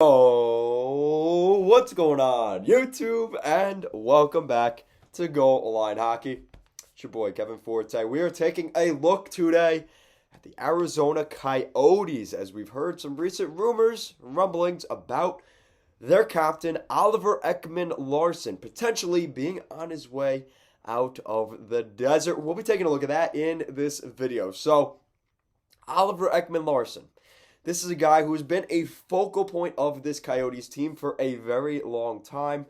Oh, what's going on, YouTube? And welcome back to Goal Line Hockey. It's your boy Kevin Forte. We are taking a look today at the Arizona Coyotes as we've heard some recent rumors, rumblings about their captain, Oliver Ekman Larsson, potentially being on his way out of the desert. We'll be taking a look at that in this video. So, Oliver Ekman Larsson. This is a guy who has been a focal point of this Coyotes team for a very long time.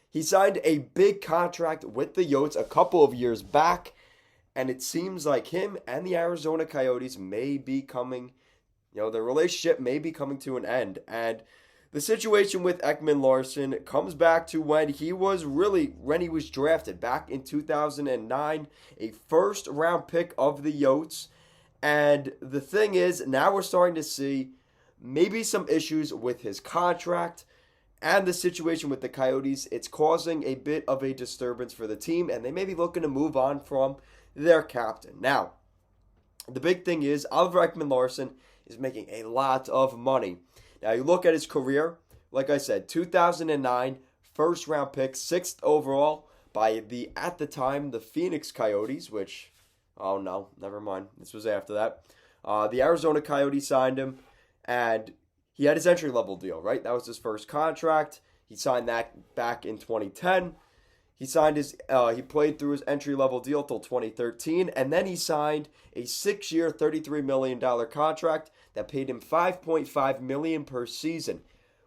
He signed a big contract with the Yotes a couple of years back, and it seems like him and the Arizona Coyotes may be coming, their relationship may be coming to an end. And the situation with Ekman Larsson comes back to when he was drafted back in 2009, a first round pick of the Yotes. And the thing is, now we're starting to see maybe some issues with his contract and the situation with the Coyotes. It's causing a bit of a disturbance for the team, and they may be looking to move on from their captain. Now, the big thing is, Oliver Ekman Larsson is making a lot of money. Now, you look at his career, like I said, 2009, first round pick, 6th overall by at the time, the Phoenix Coyotes, which... Oh, no, never mind. This was after that. The Arizona Coyotes signed him, and he had his entry-level deal, right? That was his first contract. He signed that back in 2010. He played through his entry-level deal till 2013, and then he signed a 6-year, $33 million contract that paid him $5.5 million per season,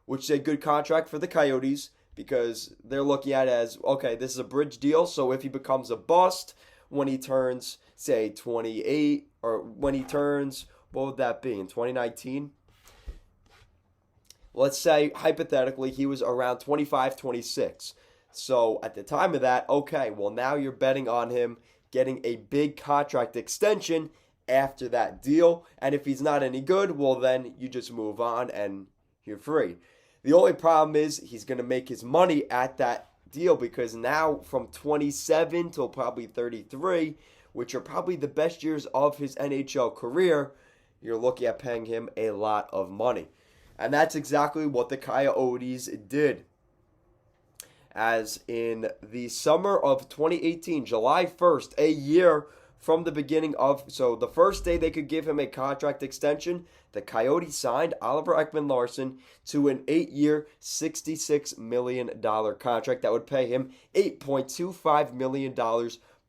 which is a good contract for the Coyotes because they're looking at it as, okay, this is a bridge deal, so if he becomes a bust when he turns, say, 28, or when he turns, what would that be, in 2019? Let's say, hypothetically, he was around 25, 26. So at the time of that, okay, well, now you're betting on him getting a big contract extension after that deal. And if he's not any good, well, then you just move on and you're free. The only problem is he's going to make his money at that deal because now from 27 till probably 33, which are probably the best years of his NHL career, you're looking at paying him a lot of money. And that's exactly what the Coyotes did. As in the summer of 2018, July 1st, a year from the beginning of, so the first day they could give him a contract extension, the Coyotes signed Oliver Ekman Larsson to an 8-year, $66 million contract that would pay him $8.25 million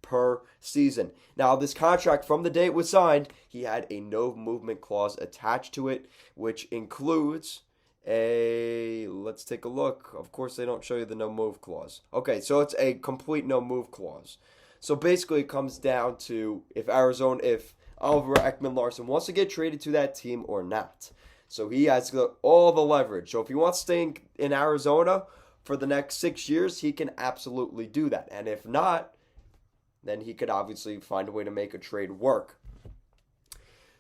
per season. Now, this contract, from the day it was signed, he had a no movement clause attached to it, which includes let's take a look. Of course, they don't show you the no move clause. Okay, so it's a complete no move clause. So basically, it comes down to if Oliver Ekman Larsson wants to get traded to that team or not. So he has all the leverage. So if he wants to stay in Arizona for the next 6 years, he can absolutely do that. And if not, then he could obviously find a way to make a trade work.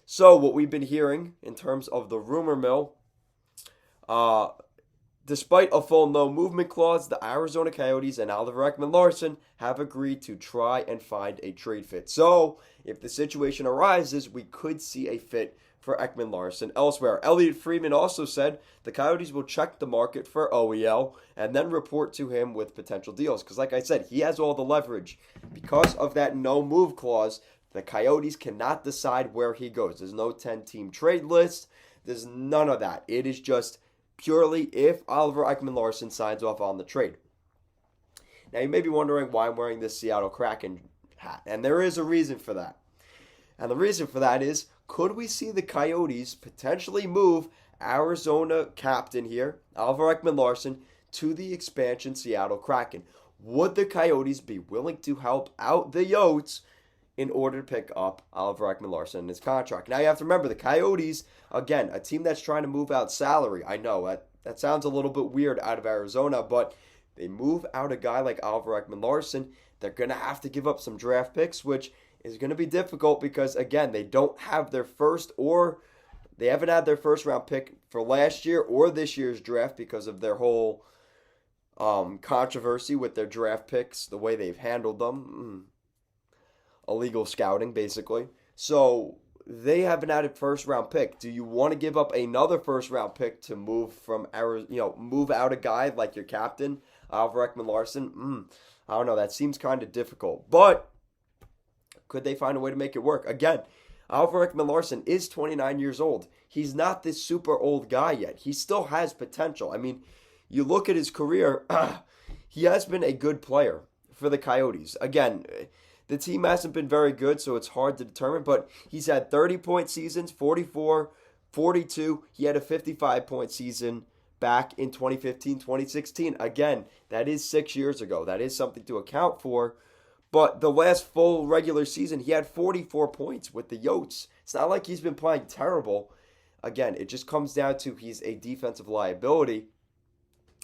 So what we've been hearing in terms of the rumor mill, despite a full no movement clause, the Arizona Coyotes and Oliver Ekman Larsson have agreed to try and find a trade fit. So, if the situation arises, we could see a fit for Ekman Larsson elsewhere. Elliot Friedman also said the Coyotes will check the market for OEL and then report to him with potential deals. Because like I said, he has all the leverage. Because of that no move clause, the Coyotes cannot decide where he goes. There's no 10-team trade list. There's none of that. It is just purely if Oliver Ekman Larsson signs off on the trade. Now, you may be wondering why I'm wearing this Seattle Kraken hat, and there is a reason for that. And the reason for that is, could we see the Coyotes potentially move Arizona captain here, Oliver Ekman Larsson, to the expansion Seattle Kraken? Would the Coyotes be willing to help out the Yotes in order to pick up Oliver Ekman Larsson in his contract? Now, you have to remember, the Coyotes, again, a team that's trying to move out salary. I know that sounds a little bit weird out of Arizona, but they move out a guy like Oliver Ekman Larsson, they're going to have to give up some draft picks, which is going to be difficult because, again, they don't have their they haven't had their first round pick for last year or this year's draft because of their whole controversy with their draft picks, the way they've handled them. Illegal scouting, basically. So they have an added first-round pick. Do you want to give up another first-round pick to move from move out a guy like your captain, Oliver Ekman Larsson? I don't know. That seems kind of difficult. But could they find a way to make it work? Again, Oliver Ekman Larsson is 29 years old. He's not this super old guy yet. He still has potential. I mean, you look at his career, he has been a good player for the Coyotes. Again, the team hasn't been very good, so it's hard to determine, but he's had 30-point seasons, 44, 42. He had a 55-point season back in 2015, 2016. Again, that is 6 years ago. That is something to account for. But the last full regular season, he had 44 points with the Yotes. It's not like he's been playing terrible. Again, it just comes down to he's a defensive liability.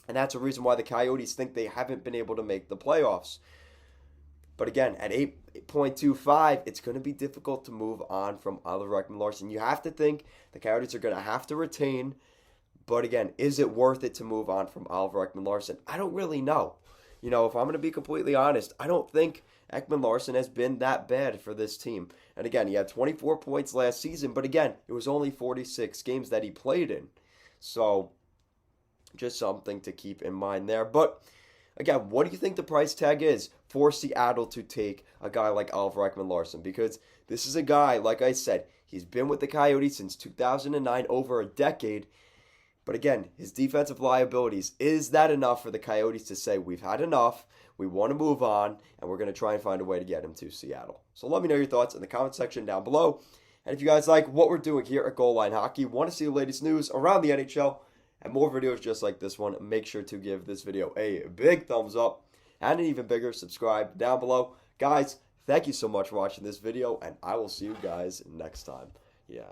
And that's a reason why the Coyotes think they haven't been able to make the playoffs. But again, at 8.25, it's going to be difficult to move on from Oliver Ekman Larsson. You have to think the Coyotes are going to have to retain. But again, is it worth it to move on from Oliver Ekman Larsson? I don't really know. If I'm going to be completely honest, I don't think Ekman Larsson has been that bad for this team. And again, he had 24 points last season. But again, it was only 46 games that he played in. So just something to keep in mind there. But again, what do you think the price tag is for Seattle to take a guy like Oliver Ekman Larsson? Because this is a guy, like I said, he's been with the Coyotes since 2009, over a decade. But again, his defensive liabilities, is that enough for the Coyotes to say, we've had enough, we want to move on, and we're going to try and find a way to get him to Seattle? So let me know your thoughts in the comment section down below. And if you guys like what we're doing here at Goal Line Hockey, want to see the latest news around the NHL, and more videos just like this one, make sure to give this video a big thumbs up and an even bigger subscribe down below. Guys, thank you so much for watching this video, and I will see you guys next time. Yeah.